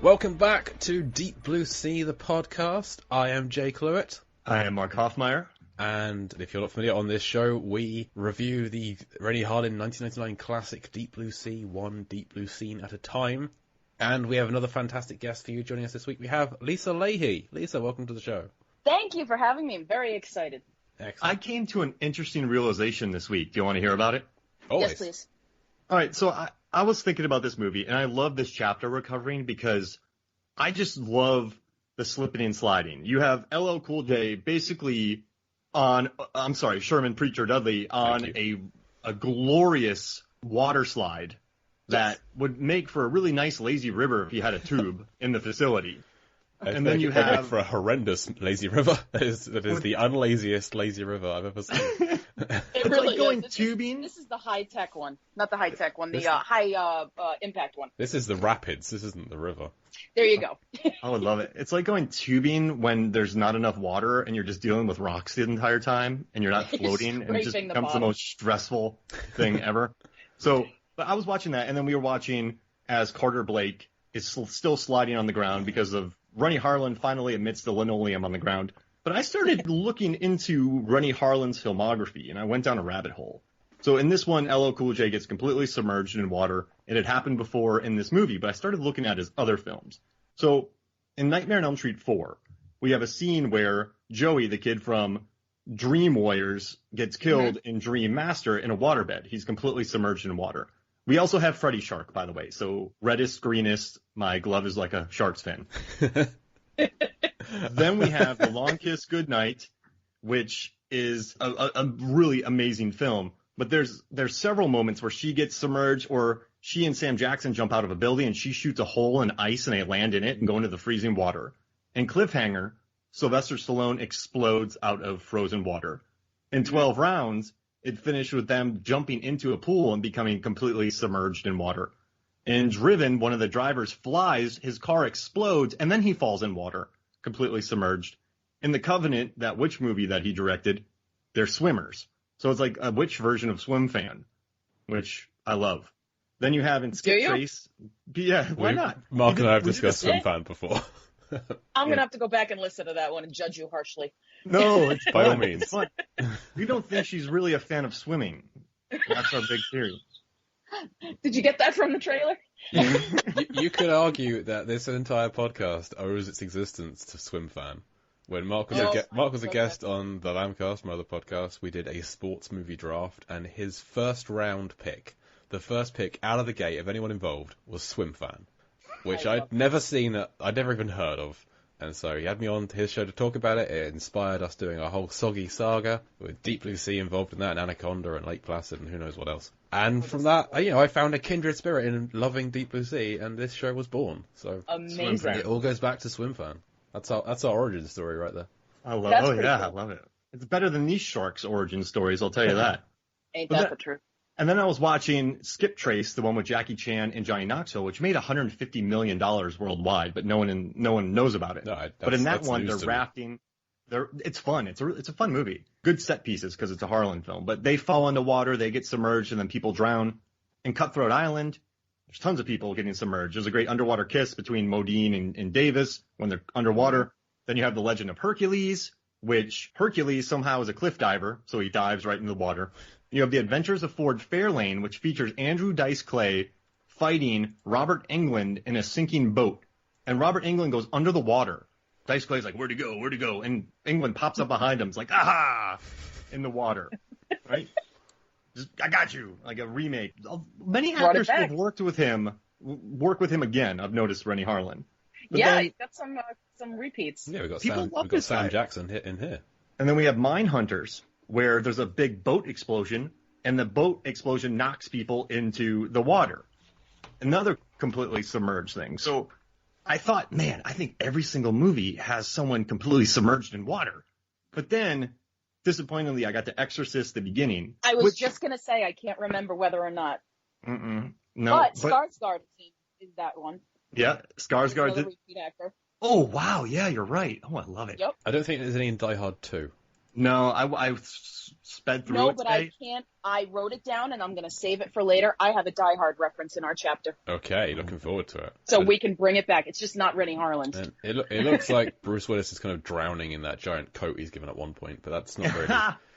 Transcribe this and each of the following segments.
Welcome back to Deep Blue Sea, the podcast. I am Jay Cluett. I am Mark Hoffmeyer. And if you're not familiar, on this show, we review the Rennie Harlin 1999 classic Deep Blue Sea, one Deep Blue scene at a time. And we have another fantastic guest for you joining us this week. We have Lisa Leahy. Lisa, welcome to the show. Thank you for having me. I'm very excited. Excellent. I came to an interesting realization this week. Do you want to hear about it? Always. Yes, please. All right, so I was thinking about this movie, and I love this chapter we're covering because I just love the slipping and sliding. You have LL Cool J basically Sherman Preacher Dudley on a glorious water slide that would make for a really nice lazy river if you had a tube in the facility. And then you have for a horrendous lazy river. That is the unlaziest lazy river I've ever seen. It really going is. tubing. This is the high-tech one. Not the high-tech one, the high-impact one. This is the rapids. This isn't the river. There you go. I would love it. It's like going tubing when there's not enough water and you're just dealing with rocks the entire time and you're not floating and it just becomes the most stressful thing ever. So, but I was watching that, and then we were watching as Carter Blake is still sliding on the ground because of Rennie Harlin finally admits the linoleum on the ground. But I started looking into Rennie Harlin's filmography, and I went down a rabbit hole. So in this one, LL Cool J gets completely submerged in water. It had happened before in this movie, but I started looking at his other films. So in Nightmare on Elm Street 4, we have a scene where Joey, the kid from Dream Warriors, gets killed in Dream Master in a waterbed. He's completely submerged in water. We also have Freddy Shark, by the way. So reddest, greenest, my glove is like a shark's fin. Then we have The Long Kiss Goodnight, which is a really amazing film. But there's several moments where she gets submerged, or she and Sam Jackson jump out of a building and she shoots a hole in ice and they land in it and go into the freezing water. In Cliffhanger, Sylvester Stallone explodes out of frozen water. In 12 Rounds, it finished with them jumping into a pool and becoming completely submerged in water. In Driven, one of the drivers flies, his car explodes, and then he falls in water, completely submerged. In The Covenant, that witch movie that he directed, they're swimmers. So it's like a witch version of Swim Fan, which I love. Then you have in Skip Trace. Yeah, why not? Mark and I have discussed Swim Fan before. I'm going to have to go back and listen to that one and judge you harshly. No, it's by all means. It's fun. We don't think she's really a fan of swimming. That's our big theory. Did you get that from the trailer? You could argue that this entire podcast owes its existence to Swim Fan. When Mark was a guest on the Lambcast, my other podcast, we did a sports movie draft, and his first round pick, the first pick out of the gate of anyone involved, was Swim Fan, which I'd never seen, I'd never even heard of. And so he had me on his show to talk about it. It inspired us doing our whole Soggy saga with Deep Blue Sea involved in that, and Anaconda and Lake Placid and who knows what else. And from that, I found a kindred spirit in loving Deep Blue Sea, and this show was born. So amazing. It all goes back to Swim Fan. That's our origin story right there. I love it. Oh yeah, cool. I love it. It's better than these sharks' origin stories, I'll tell you that. Ain't that the truth? And then I was watching Skip Trace, the one with Jackie Chan and Johnny Knoxville, which made $150 million worldwide, but no one knows about it. No, but in that one, they're rafting. It's fun. It's a fun movie. Good set pieces because it's a Harlan film. But they fall into water, they get submerged, and then people drown. In Cutthroat Island, there's tons of people getting submerged. There's a great underwater kiss between Modine and Davis when they're underwater. Then you have The Legend of Hercules, which Hercules somehow is a cliff diver, so he dives right into the water. You have The Adventures of Ford Fairlane, which features Andrew Dice Clay fighting Robert Englund in a sinking boat. And Robert Englund goes under the water. Dice Clay's like, where'd he go? Where'd he go? And Englund pops up behind him. It's like, aha! In the water. Right? I got you. Like a remake. Many actors who have worked with him work with him again. I've noticed Rennie Harlin. But he's got some repeats. Yeah, we've got Sam Jackson in here. And then we have Mindhunters, where there's a big boat explosion, and the boat explosion knocks people into the water. Another completely submerged thing. So I thought, man, I think every single movie has someone completely submerged in water. But then, disappointingly, I got to Exorcist the beginning. I was just going to say, I can't remember whether or not. No. But Skarsgård is that one. Yeah, Skarsgård did. Repeat actor. Oh, wow. Yeah, you're right. Oh, I love it. Yep. I don't think there's any in Die Hard 2. No, I sped through it. No, but today. I can't. I wrote it down, and I'm going to save it for later. I have a Die Hard reference in our chapter. Okay, looking forward to it. So we can bring it back. It's just not Rennie Harlan. And it looks like Bruce Willis is kind of drowning in that giant coat he's given at one point, but that's not really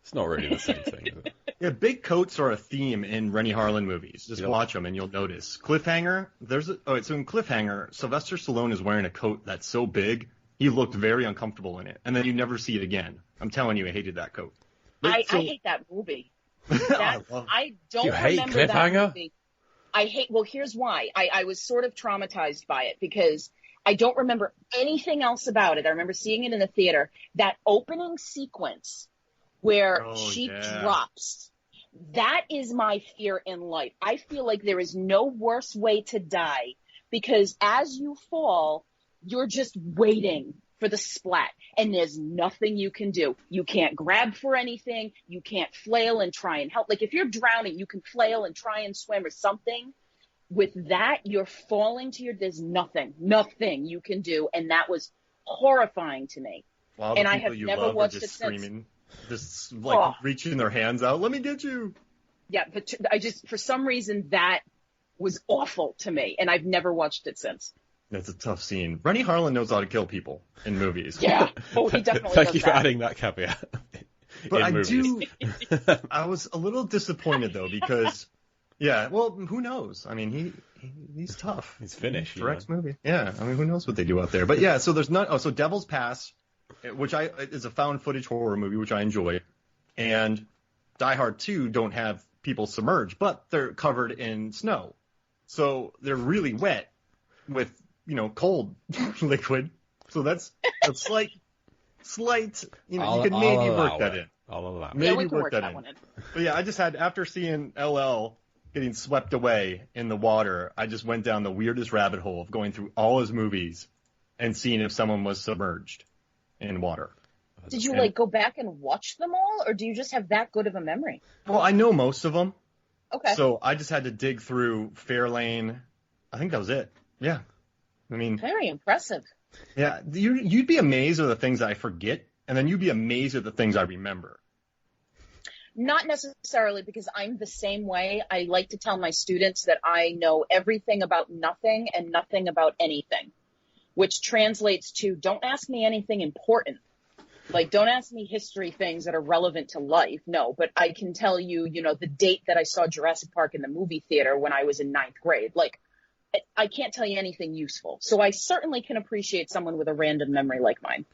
it's not really the same thing, is it? Yeah, big coats are a theme in Rennie Harlan movies. Just Yep. watch them and you'll notice. Cliffhanger, so in Cliffhanger, Sylvester Stallone is wearing a coat that's so big, he looked very uncomfortable in it. And then you never see it again. I'm telling you, I hated that coat. I hate that movie. I don't You hate remember Cliffhanger? that movie. Well, here's why. I was sort of traumatized by it because I don't remember anything else about it. I remember seeing it in the theater. That opening sequence where she drops, that is my fear in life. I feel like there is no worse way to die because as you fall, you're just waiting for the splat and there's nothing you can do. You can't grab for anything. You can't flail and try and help. Like if you're drowning, you can flail and try and swim or something. With that, you're falling to there's nothing you can do. And that was horrifying to me. And I have never watched it since. Just reaching their hands out. Let me get you. Yeah, but for some reason, that was awful to me. And I've never watched it since. That's a tough scene. Rennie Harlan knows how to kill people in movies. Yeah. Oh, he definitely Thank does you for adding that caveat. But I I was a little disappointed though because, yeah, well, who knows? I mean, he's tough. He's Finnish. He directs movie. Yeah, I mean, who knows what they do out there? But yeah, so there's so Devil's Pass, which is a found footage horror movie, which I enjoy, and Die Hard 2 don't have people submerged, but they're covered in snow, so they're really wet with cold liquid. So that's a slight. You could maybe work that in. I'll allow it. Maybe work that in. But yeah, I just had, after seeing LL getting swept away in the water, I just went down the weirdest rabbit hole of going through all his movies and seeing if someone was submerged in water. Did you go back and watch them all, or do you just have that good of a memory? Well, I know most of them. Okay. So I just had to dig through Fairlane. I think that was it. Yeah. I mean, very impressive. Yeah, you'd be amazed at the things I forget, and then you'd be amazed at the things I remember. Not necessarily, because I'm the same way. I like to tell my students that I know everything about nothing and nothing about anything, which translates to don't ask me anything important. Like, don't ask me history things that are relevant to life. No, but I can tell you, the date that I saw Jurassic Park in the movie theater when I was in 9th grade. Like, I can't tell you anything useful. So I certainly can appreciate someone with a random memory like mine.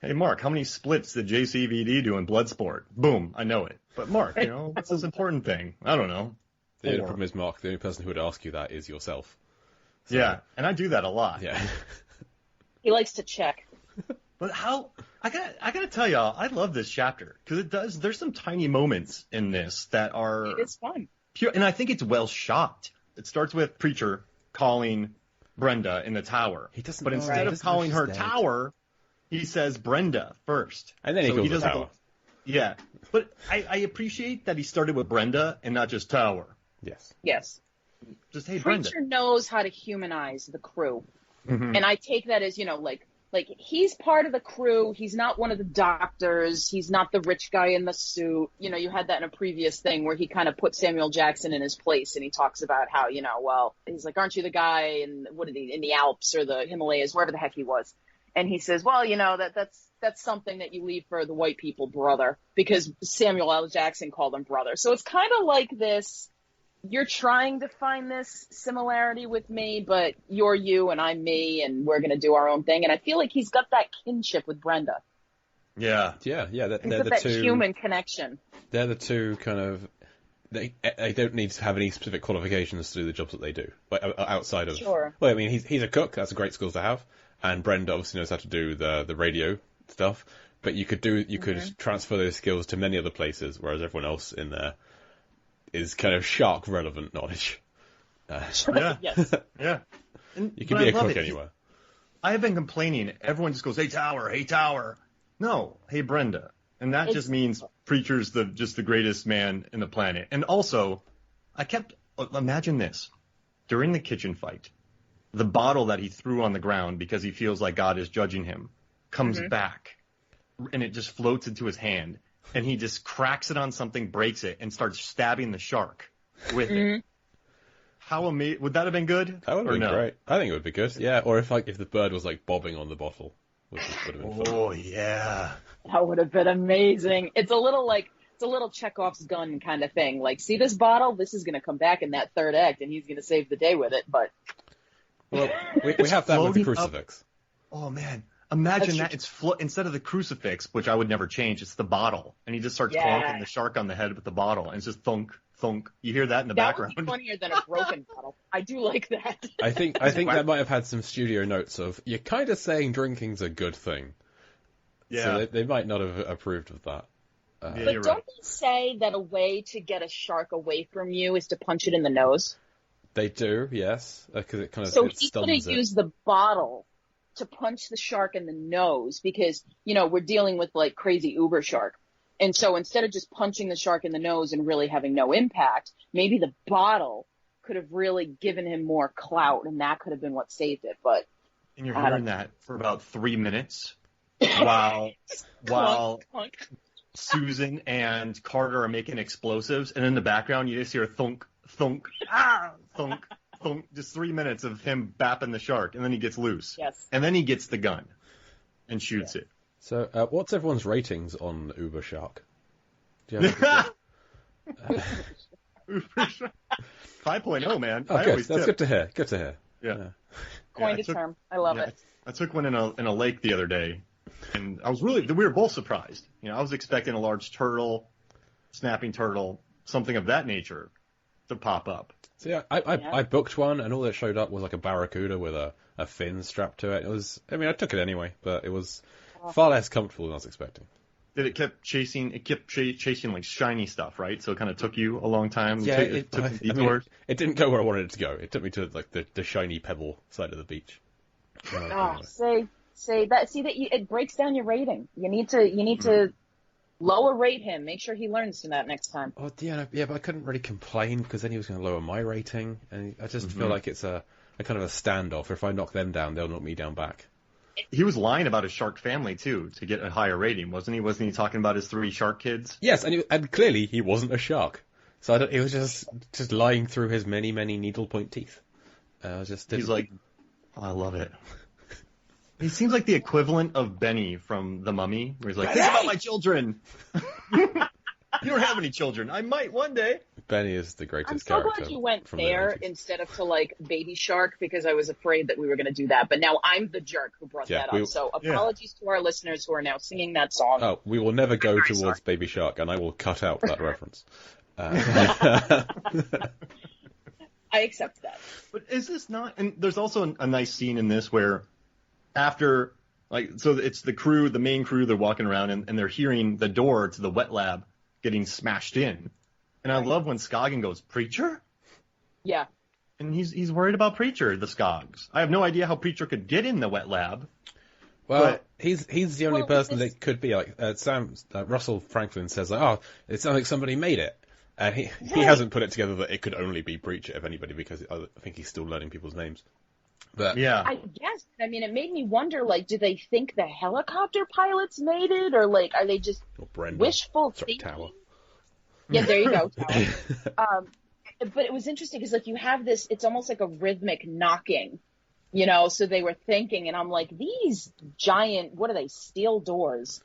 Hey, Mark, how many splits did JCVD do in Bloodsport? Boom, I know it. But Mark, what's this important thing? I don't know. The only problem is, Mark, the only person who would ask you that is yourself. So, yeah, and I do that a lot. Yeah. He likes to check. But I gotta tell y'all, I love this chapter because there's some tiny moments in this that are. It's fun. Pure, and I think it's well shot. It starts with Preacher calling Brenda in the tower. But instead of calling her Tower, he says Brenda first. And then he calls her Tower. Yeah. But I appreciate that he started with Brenda and not just Tower. Yes. Yes. Just, hey, Brenda. Preacher knows how to humanize the crew. Mm-hmm. And I take that as, like he's part of the crew. He's not one of the doctors. He's not the rich guy in the suit. You had that in a previous thing where he kind of put Samuel Jackson in his place, and he talks about how, well, he's like, aren't you the guy in the Alps or the Himalayas, wherever the heck he was? And he says, well, that's something that you leave for the white people, brother, because Samuel L. Jackson called him brother. So it's kind of like this. You're trying to find this similarity with me, but you're you and I'm me, and we're going to do our own thing. And I feel like he's got that kinship with Brenda. Yeah. Yeah. They're the that two human connection. They're the two kind of. They don't need to have any specific qualifications to do the jobs that they do, outside of. Sure. Well, I mean, he's a cook. That's a great skill to have, and Brenda obviously knows how to do the radio stuff. But you could transfer those skills to many other places, whereas everyone else in there is kind of shark relevant knowledge. Yeah. Yes. Yeah. You can be a cook anywhere. I have been complaining. Everyone just goes, hey, Tower, hey, Tower. No, hey, Brenda. And that just means Preacher's just the greatest man in the planet. And also, imagine this. During the kitchen fight, the bottle that he threw on the ground because he feels like God is judging him comes back. and it just floats into his hand, and he just cracks it on something, breaks it, and starts stabbing the shark with it. How amazing! Would that have been good? That would have been great. I think it would be good. Yeah, or if the bird was like bobbing on the bottle, which would have been fun. Oh yeah, that would have been amazing. It's a little Chekhov's gun kind of thing. Like, see this bottle? This is going to come back in that third act, and he's going to save the day with it. But well, we have that with the crucifix. Oh man, imagine that! It's instead of the crucifix, which I would never change, it's the bottle, and he just starts clonking the shark on the head with the bottle, and it's just thunk. Thunk. You hear that in the background. That would be funnier than a broken bottle. I do like that. I think that might have had some studio notes of, you're kind of saying drinking's a good thing. Yeah. So they might not have approved of that. But don't they say that a way to get a shark away from you is to punch it in the nose? They do, yes. Because it kind of So it he stuns could have used the bottle to punch the shark in the nose because, we're dealing with like crazy uber shark. And so instead of just punching the shark in the nose and really having no impact, maybe the bottle could have really given him more clout, and that could have been what saved it. But and you're hearing that for about 3 minutes while Susan and Carter are making explosives, and in the background you just hear thunk, thunk, thunk, thunk. Just 3 minutes of him bapping the shark, and then he gets loose. Yes. And then he gets the gun and shoots it. So, what's everyone's ratings on Uber Shark? Do you have 5.0, man. Oh, good. That's good to hear. Good to hear. Yeah. Coined a term. I love it. I took one in a lake the other day, and we were both surprised. I was expecting a large turtle, snapping turtle, something of that nature to pop up. So yeah, I booked one, and all that showed up was like a barracuda with a fin strapped to it. I took it anyway, but it was far less comfortable than I was expecting. It kept chasing like shiny stuff, right? So it kind of took you a long time. Yeah, it didn't go where I wanted it to go. It took me to like the shiny pebble side of the beach. It breaks down your rating. You need to lower rate him. Make sure he learns from that next time. Oh yeah, but I couldn't really complain because then he was going to lower my rating, and I just feel like it's a kind of a standoff. If I knock them down, they'll knock me down back. He was lying about his shark family too to get a higher rating, wasn't he? Wasn't he talking about his 3 shark kids? Yes, and clearly he wasn't a shark. So he was just lying through his many needlepoint teeth. He's like, oh, I love it. He seems like the equivalent of Benny from The Mummy, where he's like, "Think about my children." You don't have any children. I might one day. Benny is the greatest character. I'm so glad you went there instead of to like Baby Shark, because I was afraid that we were going to do that. But now I'm the jerk who brought that up. So apologies to our listeners who are now singing that song. Oh, we will never go towards Baby Shark, and I will cut out that reference. I accept that. But is this not? And there's also a nice scene in this where after, so it's the main crew, they're walking around and they're hearing the door to the wet lab getting smashed in. And I love when Scoggin goes, "Preacher?" Yeah. And he's worried about Preacher, the Scoggs. I have no idea how Preacher could get in the wet lab. Well, he's the only person that could be like Russell Franklin says, it sounds like somebody made it. And he hasn't put it together that it could only be Preacher, if anybody, because I think he's still learning people's names. But yeah, I guess. It made me wonder. Do they think the helicopter pilots made it, or are they just wishful thinking? Tower. Yeah, there you go. Tower. But it was interesting because you have this. It's almost like a rhythmic knocking, So they were thinking, and I'm like, these giant, what are they? Steel doors.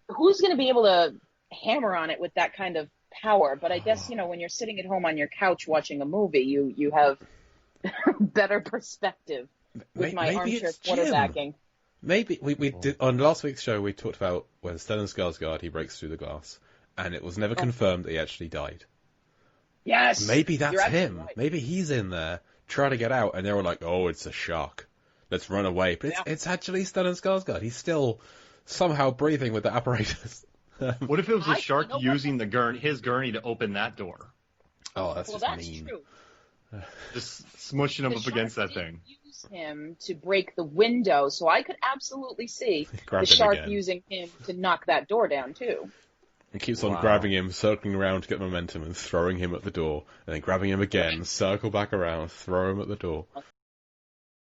Who's going to be able to hammer on it with that kind of power? But I guess when you're sitting at home on your couch watching a movie, you have better perspective with my armchair quarterbacking. Maybe we did on last week's show. We talked about when Stellan Skarsgård he breaks through the glass, and it was never confirmed that he actually died. Yes, maybe that's him. Right. Maybe he's in there trying to get out, and they were like, "Oh, it's a shark. Let's run away." But it's actually Stellan Skarsgård. He's still somehow breathing with the apparatus. What if it was a shark using his gurney to open that door? Oh, that's mean. True. Just smushing him up against that thing. Use him to break the window, so I could absolutely see the shark using him to knock that door down too. He keeps on grabbing him, circling around to get momentum, and throwing him at the door, and then grabbing him again, circle back around, throw him at the door.